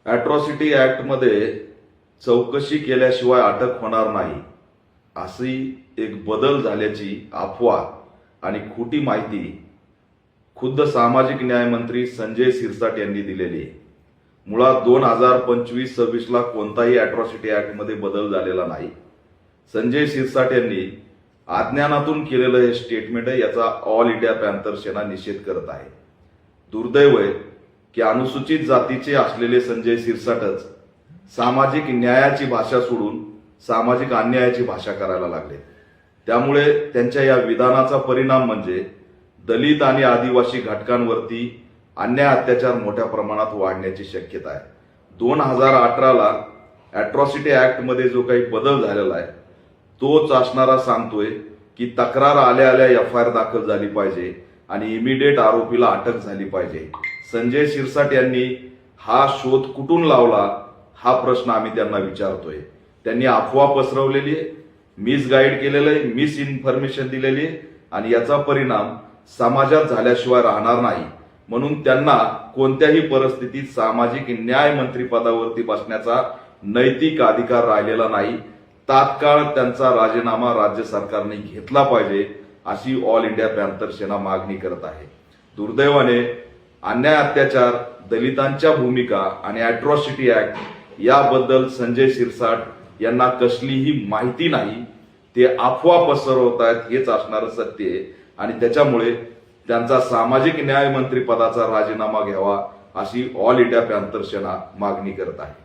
Atrocity ऍक्टमध्ये चौकशी केल्याशिवाय अटक होणार नाही अशी एक बदल झाल्याची अफवा आणि खोटी माहिती खुद्द सामाजिक न्याय मंत्री संजय शिरसाट यांनी दिलेली आहे। मुळात 2025-26 ला कोणताही अॅट्रॉसिटी ऍक्टमध्ये बदल झालेला नाही। संजय शिरसाट यांनी अज्ञानातून केलेलं हे स्टेटमेंट आहे, याचा ऑल इंडिया पॅंथर सेना निषेध करत आहे। दुर्दैव आहे की अनुसूचित जातीचे असलेले संजय शिरसाटच सामाजिक न्यायाची भाषा सोडून सामाजिक अन्यायाची भाषा करायला लागले। त्यामुळे त्यांच्या या विधानाचा परिणाम म्हणजे दलित आणि आदिवासी घटकांवरती अन्याय अत्याचार मोठ्या प्रमाणात वाढण्याची शक्यता आहे। 2018 ला अॅट्रॉसिटी ऍक्ट मध्ये जो काही बदल झालेला आहे तोच असणारा सांगतोय की तक्रार आल्या आल्या एफआयआर दाखल झाली पाहिजे आणि इमिडिएट आरोपीला अटक झाली पाहिजे। संजय शिरसाट यांनी हा शोध कुठून लावला हा प्रश्न आम्ही त्यांना विचारतोय। त्यांनी अफवा पसरवलेली आहे, मिसगाईड केलेलं आहे, मिस इन्फॉर्मेशन दिलेली आहे आणि याचा परिणाम समाजात झाल्याशिवाय राहणार नाही। म्हणून त्यांना कोणत्याही परिस्थितीत सामाजिक न्याय मंत्री पदावरती बसण्याचा नैतिक अधिकार राहिलेला नाही। तात्काळ त्यांचा राजीनामा राज्य सरकारने घेतला पाहिजे अशी ऑल इंडिया पॅंथर सेना मागणी करत आहे। दुर्दैवाने अन्याय अत्याचार, दलितांच्या भूमिका आणि अॅट्रॉसिटी ऍक्ट याबद्दल संजय शिरसाट यांना कसलीही माहिती नाही। ते अफवा पसरवत आहेत, हेच असणारं सत्य आहे आणि त्याच्यामुळे त्यांचा सामाजिक न्याय मंत्री पदाचा राजीनामा घ्यावा अशी ऑल इंडिया पॅंथर सेना मागणी करत आहे।